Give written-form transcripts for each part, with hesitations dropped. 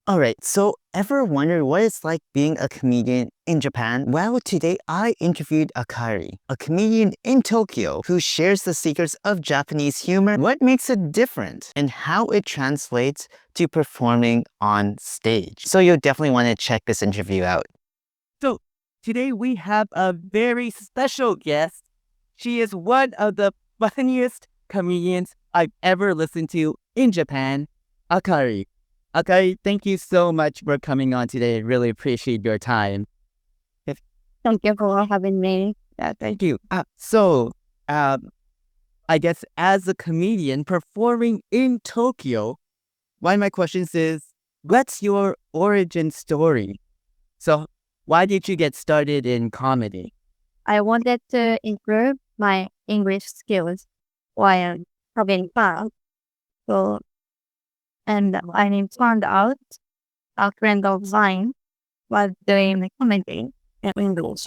All right, so ever wonder what it's like being a comedian in Japan? Well, today I interviewed Akari, a comedian in Tokyo who shares the secrets of Japanese humor, what makes it different, and how it translates to performing on stage. So you'll definitely want to check this interview out. So today we have a very special guest. She is one of the funniest comedians I've ever listened to in Japan, Akari. Akari, thank you so much for coming on today. I really appreciate your time. If- Thank you for having me. Thank you. Um, I guess as a comedian performing in Tokyo, one of my questions is, what's your origin story? So, why did you get started in comedy? I wanted to improve my English skills while having fun. So, and I found out a friend of mine was doing comedy in English.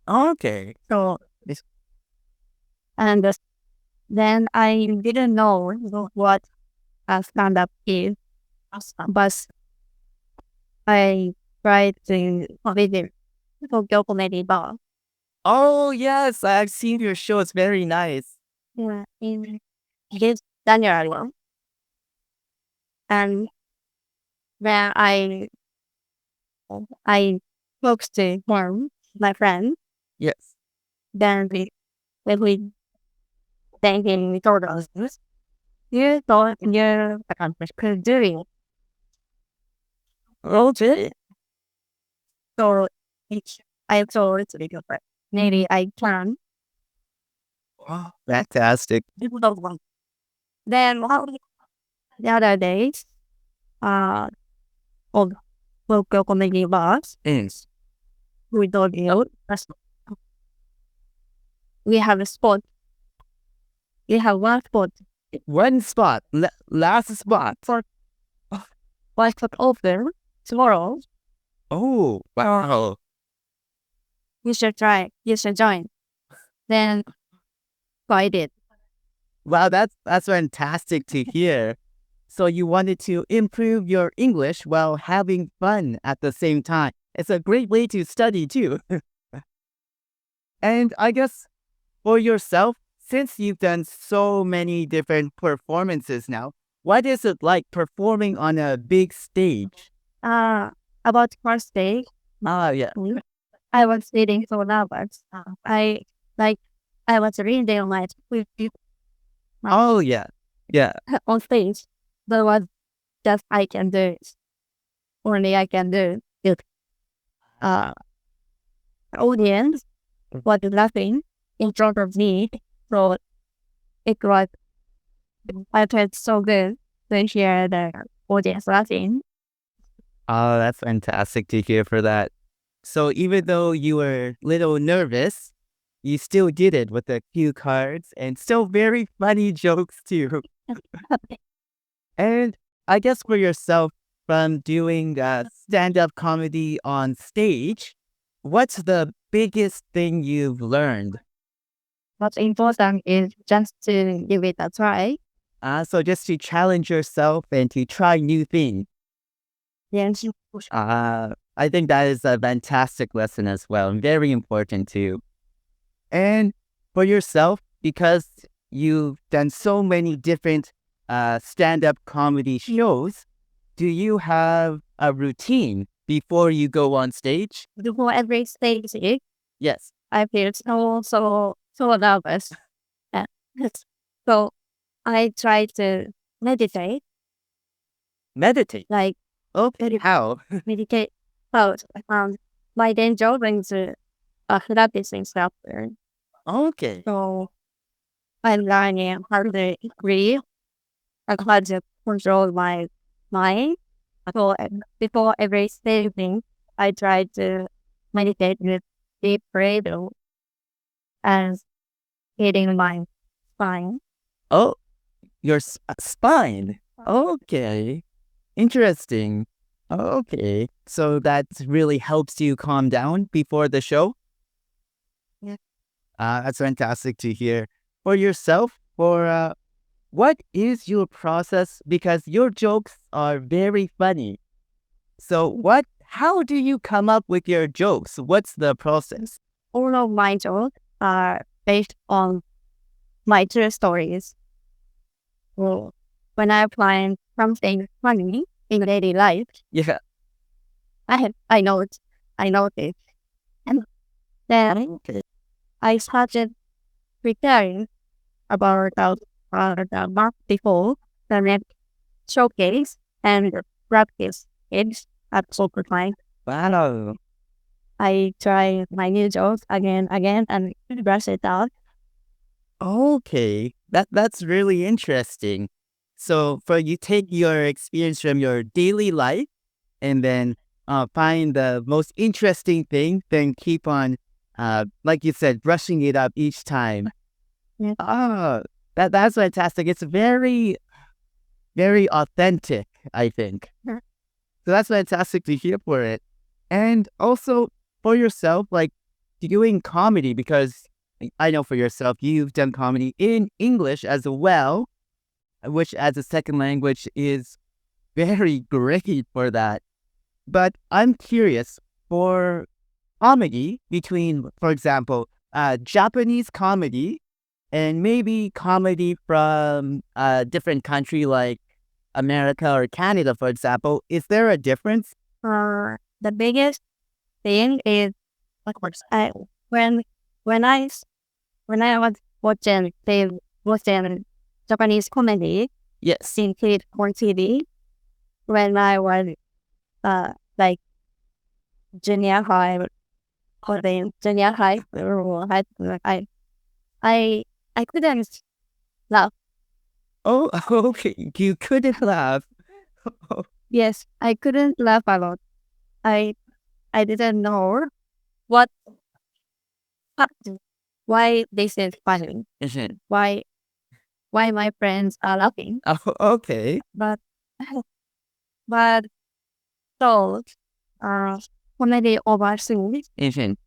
Okay. So, This- and then I didn't know what a stand-up is, but I tried to visit Tokyo Comedy Bar. Oh, yes, I've seen your show. It's very nice. Yeah, in this January. And when I spoke to him, my friend, Yes. then we then he told us, you thought you could do it. Okay. So I thought maybe I can. Wow, fantastic. Then the other days, on local comedy bars, Yes. we told you we have a spot. We have one spot One spot, last spot. for one spot open tomorrow. Oh, wow. You should try. You should join. Then so I did. Wow, that's fantastic to hear. So you wanted to improve your English while having fun at the same time. It's a great way to study too. And I guess for yourself, since you've done so many different performances now, what is it like performing on a big stage? About first day, Yeah. I was reading so nervous. I like I was reading my script Oh, yeah. Yeah. on stage. That was just I can do it. Only I can do it. Uh, audience was laughing in front of me, so it was I felt so good to hear the audience laughing. Oh, that's fantastic to hear for that. So even though you were a little nervous, you still did it with a few cards and still very funny jokes too. And I guess for yourself, from doing stand-up comedy on stage, what's the biggest thing you've learned? What's important is just to give it a try. So just to challenge yourself and to try new things. Yes. I think that is a fantastic lesson as well, and very important too. And for yourself, because you've done so many different stand-up comedy shows, do you have a routine before you go on stage? Before every stage, Yes. I feel so nervous. Uh, so I try to meditate, Meditate. like Okay. How? meditate. So my then job is practicing stuff. Okay. So I'm learning how to breathe and how to control my mind. So before every stage, I try to meditate with deep breathing and hitting my spine. Oh, your spine. Okay. Interesting. Okay. So that really helps you calm down before the show? Yeah. That's fantastic to hear. For yourself, what is your process? Because your jokes are very funny. So how do you come up with your jokes? What's the process? All of my jokes are based on my true stories. Well, when I find something funny in daily life, Yeah. I know it. I know this. And then I started preparing about the month before the next showcase and practice it at super time. Wow. I try my new jokes again, and brush it out. Okay. That's really interesting. So for you take your experience from your daily life and then find the most interesting thing, then keep on like you said, brushing it up each time. Yeah. Ah, that's fantastic. It's very, very authentic, I think. Yeah. So that's fantastic to hear for it. And also for yourself, like doing comedy, because I know for yourself, you've done comedy in English as well, which as a second language is very great for that. But I'm curious for comedy between, for example, Japanese comedy and maybe comedy from a different country like America or Canada, for example. Is there a difference? The biggest thing is I, when when I s- when I was watching Japanese comedy Yes. in on TV when I was like junior high or then junior high or high school, I I couldn't laugh. Oh, okay. You couldn't laugh. Yes, I couldn't laugh a lot. I I didn't know what why this is funny. Isn't? Why my friends are laughing. Oh, okay. But but those uh comedy overseas Isn't?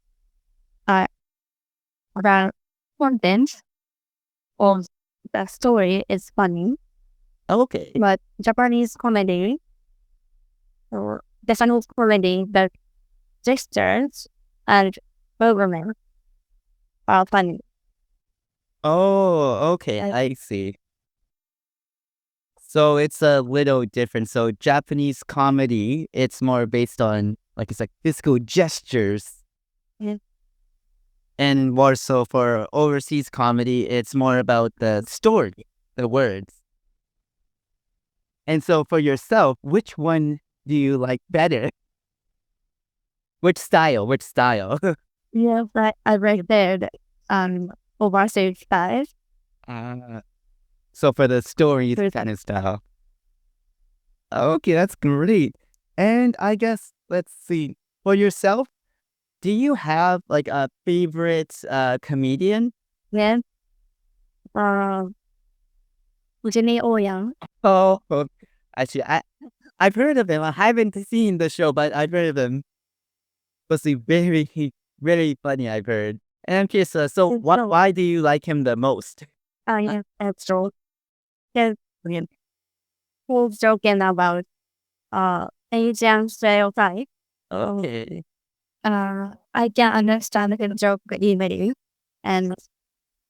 are the content of the story is funny. Okay. But Japanese comedy or Japanese comedy, the gestures and movement are funny. Oh, okay. I see. So it's a little different. So Japanese comedy, it's more based on like it's like physical gestures. Yeah. And more so for overseas comedy, it's more about the story, the words. And so for yourself, which one do you like better? Which style? Which style? Yeah, but I read there overseas guys. uh, so for the stories There's kind of style. Okay, that's great. And I guess let's see. For yourself, do you have like a favorite comedian? then Jenny Ouyang. Oh, actually, I've heard of him. I haven't seen the show, but I've heard of him. Supposed to be very, very funny. I've heard. And I'm curious. So, why do you like him the most? Yeah, that's true. Because who's joking about Asian stereotype. Okay. I can understand his joke easily. And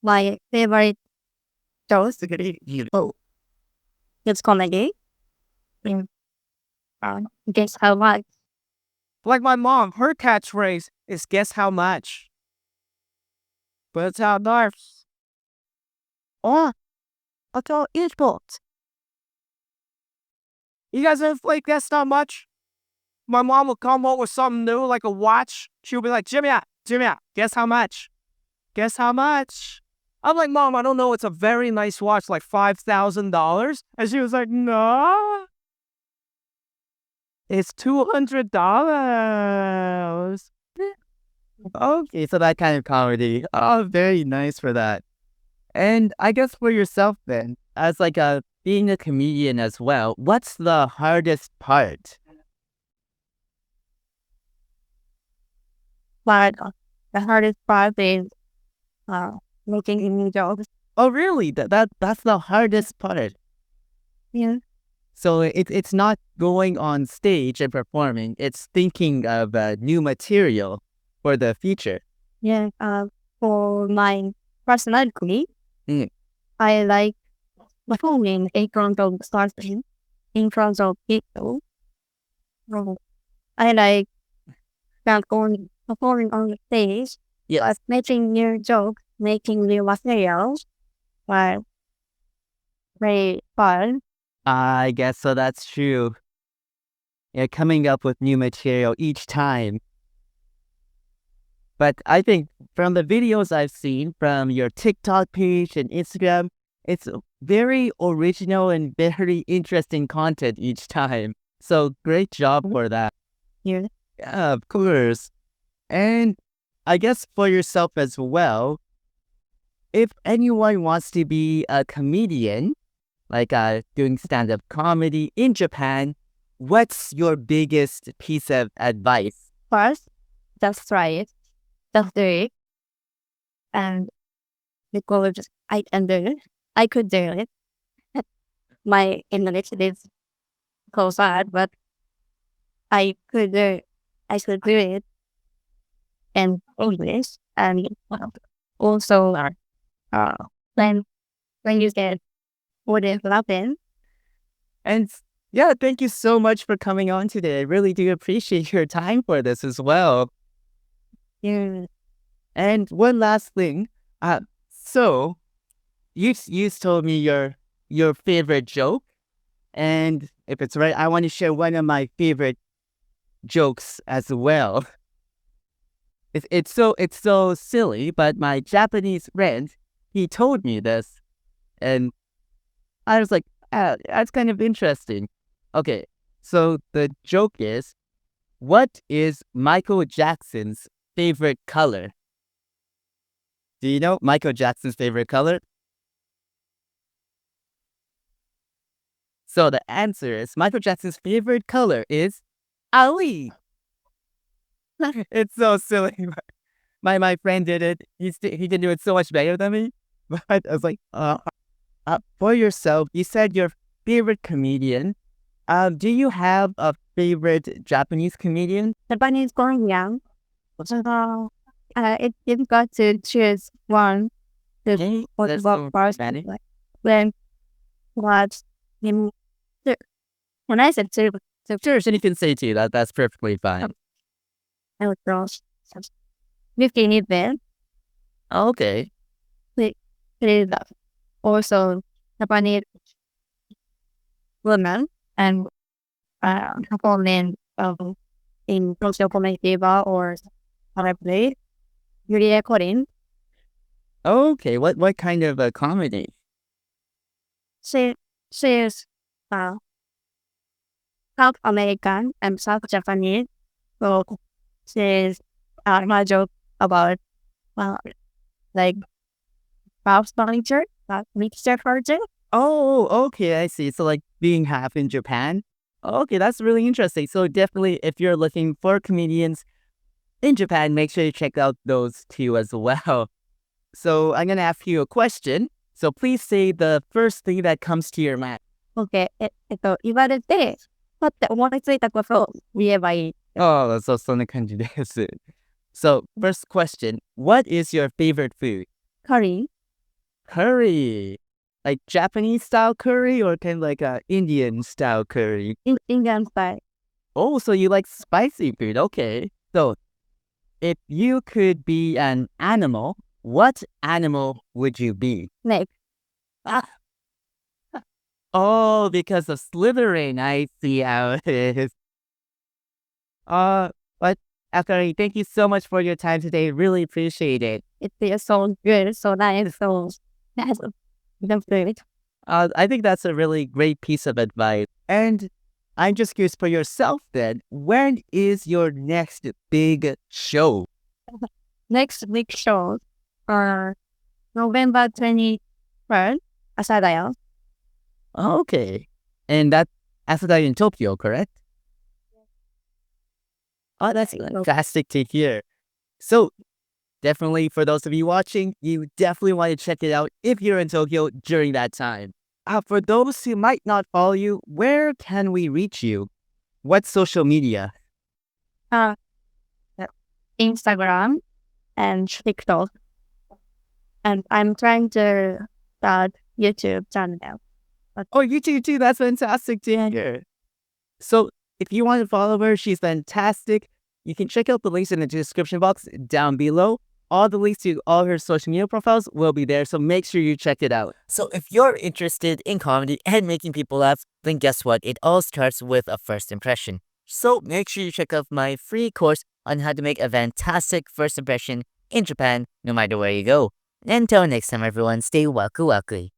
my favorite shows is comedy. And, guess how much? Like my mom, her catchphrase is guess how much. But it's how nice. Oh, I thought esports. You guys ever play guess how much? My mom will come up with something new, like a watch. She'll be like, Jimmy, guess how much? Guess how much? I'm like, Mom, I don't know. It's a very nice watch, like $5,000. And she was like, no, it's $200. Okay, so that kind of comedy. Oh, very nice for that. And I guess for yourself then, as like being a comedian as well, what's the hardest part? But the hardest part is making new jokes. Oh, really? That's the hardest part. Yeah. So it's not going on stage and performing. It's thinking of new material for the future. Yeah. For my personality, Mm. I like performing in front of something, in front of people. So I like performing on the stage, Yes. but making new jokes, making new materials, like very fun. I guess so. That's true. Yeah, coming up with new material each time. But I think from the videos I've seen from your TikTok page and Instagram, it's very original and very interesting content each time. So great job for that. Yeah. Yeah, of course. And I guess for yourself as well, if anyone wants to be a comedian, like doing stand-up comedy in Japan, what's your biggest piece of advice? First, just try it. Just do it. And because I can do it, I could do it. My English is so bad, but I could do it. I could do it in English. And also, uh, when when you get what is laughing, And yeah, thank you so much for coming on today. I really do appreciate your time for this as well. you And one last thing, so you told me your favorite joke, and if it's right, I want to share one of my favorite jokes as well. It's so silly, but my Japanese friend, he told me this, and I was like, that's kind of interesting. Okay, so the joke is, what is Michael Jackson's favorite color? Do you know Michael Jackson's favorite color? So the answer is Michael Jackson's favorite color is Ali. It's so silly. My friend did it. He can do it so much better than me. But I was like, for yourself, you said your favorite comedian. Do you have a favorite Japanese comedian? Japanese going young. So, you've got to choose one to Okay, what that's what so first funny. like when what in when I said two, so Sure, so you can say to you that that's perfectly fine. I was lost. 15 event, Okay. please also Japanese women and performing in social community or probably Yuria Korin. Okay, what kind of a comedy? She is South American and South Japanese. So she's my joke about like Bob's furniture, mixture furniture. Oh, okay, I see. So like being half in Japan. Okay, that's really interesting. So definitely if you're looking for comedians in Japan, make sure you check out those two as well. So I'm gonna ask you a question. So please say the first thing that comes to your mind. Okay, 言われて、パッて思いついたことを言えばいい。Oh, so そんな感じです。So first question, what is your favorite food? カリ Curry. Like Japanese style curry or kind of like a Indian style curry? ー、インディアンスタイル。 Oh, so you like spicy food. Okay. So if you could be an animal, what animal would you be? ね、 Oh, because of slithering. I see how it is. But Akari, thank you so much for your time today. Really appreciate it. it feels so good, so nice, so that's the food. I think that's a really great piece of advice. And I'm just curious for yourself then, when is your next big show? Next week shows are November 23rd, Asadayo. Okay. And that's Asada in Tokyo, correct? Oh, that's fantastic to hear. So definitely for those of you watching, you definitely want to check it out if you're in Tokyo during that time. For those who might not follow you, where can we reach you? What social media? Uh, Instagram and TikTok. And I'm trying to start YouTube channel. Oh, YouTube too. That's fantastic to hear. So if you want to follow her, she's fantastic. You can check out the links in the description box down below. All the links to all her social media profiles will be there, so make sure you check it out. So if you're interested in comedy and making people laugh, then guess what? It all starts with a first impression. So make sure you check out my free course on how to make a fantastic first impression in Japan, no matter where you go. Until next time, everyone, stay waku waku.